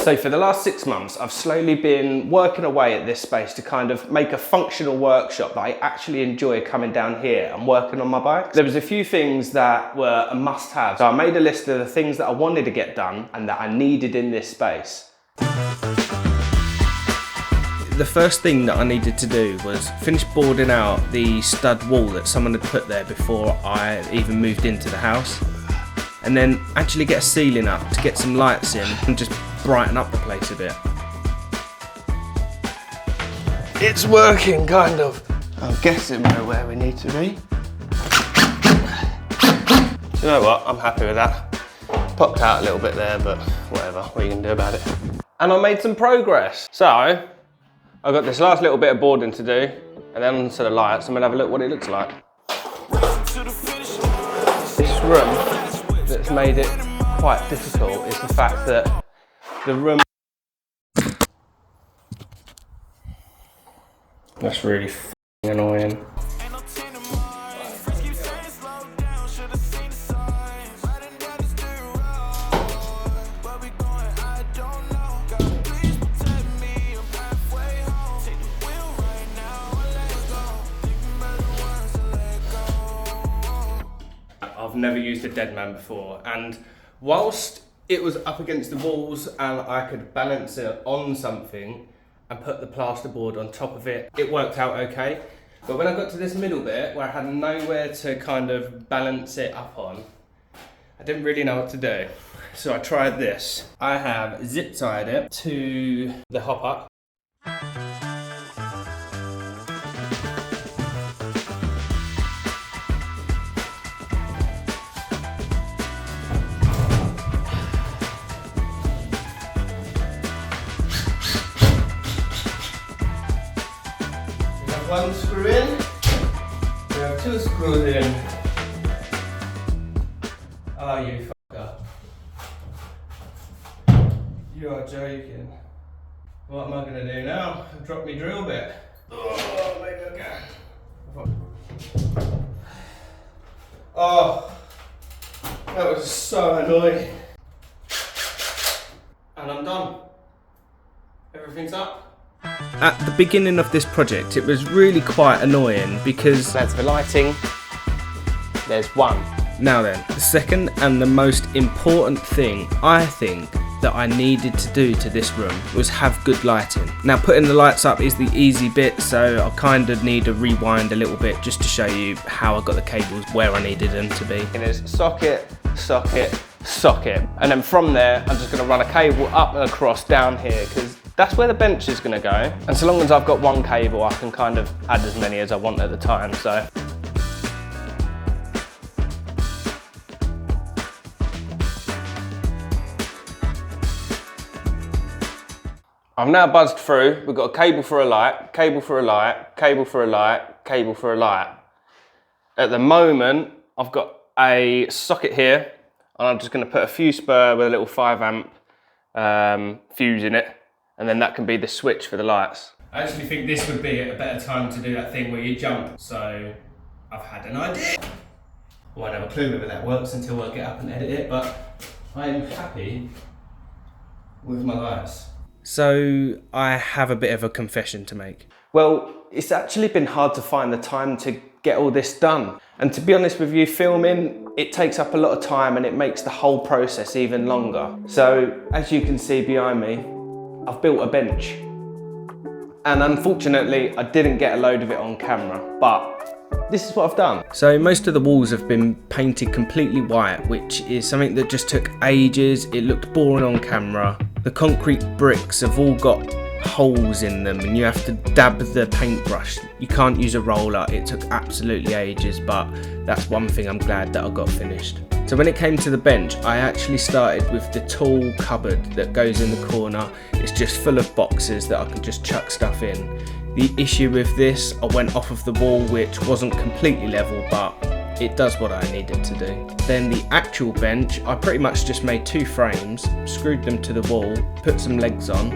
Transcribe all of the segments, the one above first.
So for the last 6 months, I've slowly been working away at this space to kind of make a functional workshop that I actually enjoy coming down here and working on my bike. There was a few things that were a must-have. So I made a list of the things that I wanted to get done and that I needed in this space. The first thing that I needed to do was finish boarding out the stud wall that someone had put there before I even moved into the house. And then actually get a ceiling up to get some lights in and just brighten up the place a bit. It's working, kind of. I'm guessing we're where we need to be. You know what, I'm happy with that. Popped out a little bit there, but whatever, what are you gonna do about it? And I made some progress. So, I've got this last little bit of boarding to do, and then onto the lights, I'm gonna have a look what it looks like. This room that's made it quite difficult is the fact that the room... That's really f***ing annoying. I've never used a dead man before, and whilst it was up against the walls and I could balance it on something and put the plasterboard on top of it, it worked out okay. But when I got to this middle bit where I had nowhere to kind of balance it up on, I didn't really know what to do. So I tried this. I have zip tied it to the hopper. One screw in, we have 2 screws in. Oh, you fucker. You are joking. What am I going to do now? I've dropped my drill bit. Oh, maybe I can. Oh, that was so annoying. And I'm done. Everything's up. At the beginning of this project, it was really quite annoying because there's the lighting, there's one. Now then, the second and the most important thing I think that I needed to do to this room was have good lighting. Now putting the lights up is the easy bit, so I kind of need to rewind a little bit just to show you how I got the cables where I needed them to be. And there's socket, socket, socket. And then from there, I'm just gonna run a cable up and across down here because that's where the bench is going to go, and so long as I've got one cable I can kind of add as many as I want at the time. So I've now buzzed through. We've got a cable for a light, cable for a light, cable for a light, cable for a light. At the moment I've got a socket here and I'm just going to put a fuse spur with a little 5 amp fuse in it. And then that can be the switch for the lights. I actually think this would be a better time to do that thing where you jump. So I've had an idea. Well, I don't have a clue whether that works until I get up and edit it, but I'm happy with my lights. So I have a bit of a confession to make. Well, it's actually been hard to find the time to get all this done. And to be honest with you, filming, it takes up a lot of time and it makes the whole process even longer. So as you can see behind me, I've built a bench, and unfortunately I didn't get a load of it on camera, but this is what I've done. So most of the walls have been painted completely white, which is something that just took ages. It looked boring on camera. The concrete bricks have all got holes in them and you have to dab the paintbrush. You can't use a roller. It took absolutely ages, but that's one thing I'm glad that I got finished. So when it came to the bench, I actually started with the tall cupboard that goes in the corner. It's just full of boxes that I can just chuck stuff in. The issue with this, I went off of the wall, which wasn't completely level, but it does what I needed to do. Then the actual bench, I pretty much just made 2 frames, screwed them to the wall, put some legs on,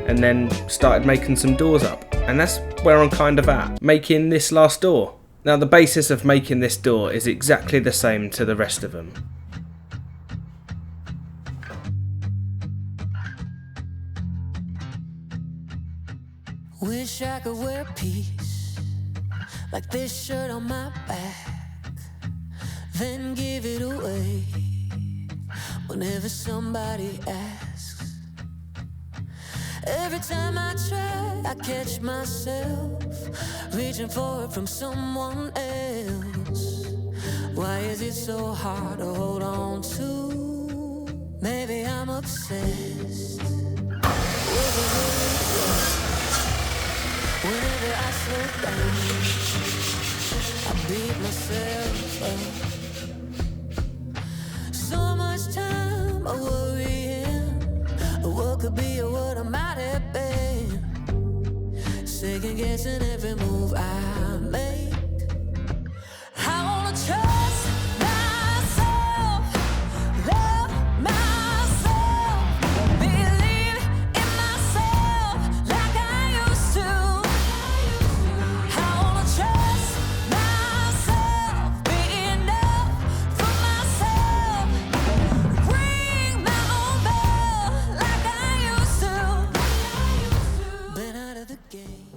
and then started making some doors up. And that's where I'm kind of at, making this last door. Now the basis of making this door is exactly the same to the rest of them. Wish I could wear peace like this shirt on my back, then give it away whenever somebody asks. Every time I try, I catch myself reaching for it from someone else. Why is it so hard to hold on to? Maybe I'm obsessed with the whenever I slow down, I beat myself up. So much time I worrying what could be or what I might have been, second guessing every move I make. I wanna trust myself, love myself, believe in myself like I used to. I wanna trust myself, be enough for myself, ring my own bell like I used to. Been out of the game.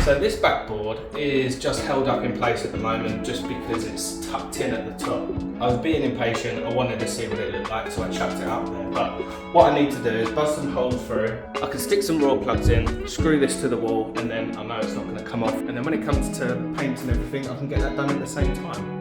So this backboard is just held up in place at the moment just because it's tucked in at the top. I was being impatient, I wanted to see what it looked like, so I chucked it up there. But what I need to do is buzz some holes through. I can stick some raw plugs in, screw this to the wall, and then I know it's not going to come off. And then when it comes to paint and everything, I can get that done at the same time.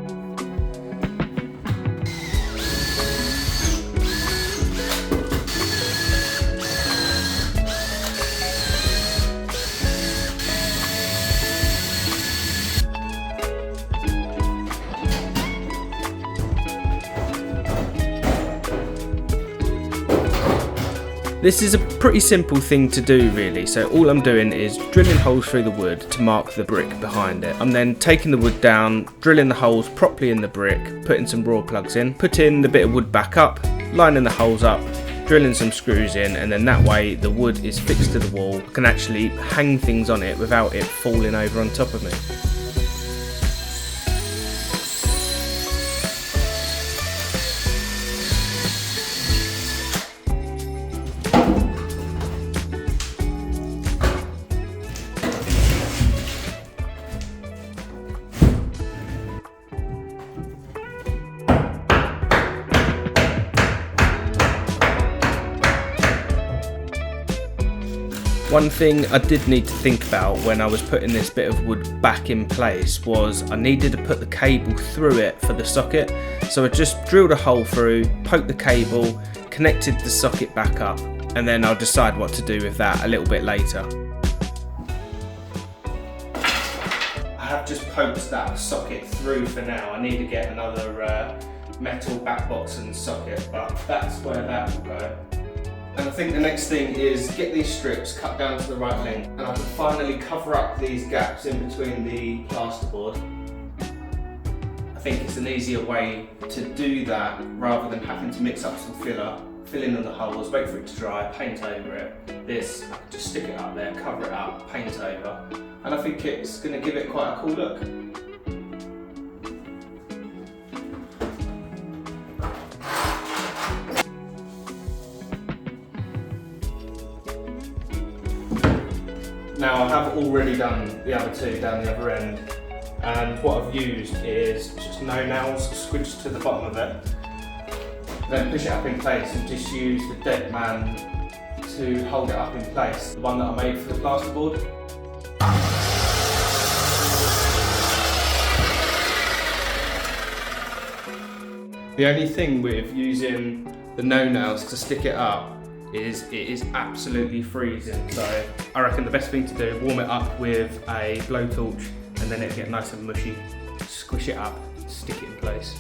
This is a pretty simple thing to do really, so all I'm doing is drilling holes through the wood to mark the brick behind it. I'm then taking the wood down, drilling the holes properly in the brick, putting some raw plugs in, putting the bit of wood back up, lining the holes up, drilling some screws in, and then that way the wood is fixed to the wall. I can actually hang things on it without it falling over on top of me. One thing I did need to think about when I was putting this bit of wood back in place was I needed to put the cable through it for the socket. So I just drilled a hole through, poked the cable, connected the socket back up, and then I'll decide what to do with that a little bit later. I have just poked that socket through for now. I need to get another metal back box and socket, but that's where that will go. And I think the next thing is get these strips cut down to the right length, and I can finally cover up these gaps in between the plasterboard. I think it's an easier way to do that rather than having to mix up some filler, fill in the holes, wait for it to dry, paint over it. This, I can just stick it up there, cover it up, paint over, and I think it's going to give it quite a cool look. Now I have already done the other two down the other end, and what I've used is just no nails squished to the bottom of it, then push it up in place and just use the dead man to hold it up in place, the one that I made for the plasterboard. The only thing with using the no nails to stick it up is it is absolutely freezing, so I reckon the best thing to do, warm it up with a blowtorch and then it'll get nice and mushy. Squish it up, stick it in place.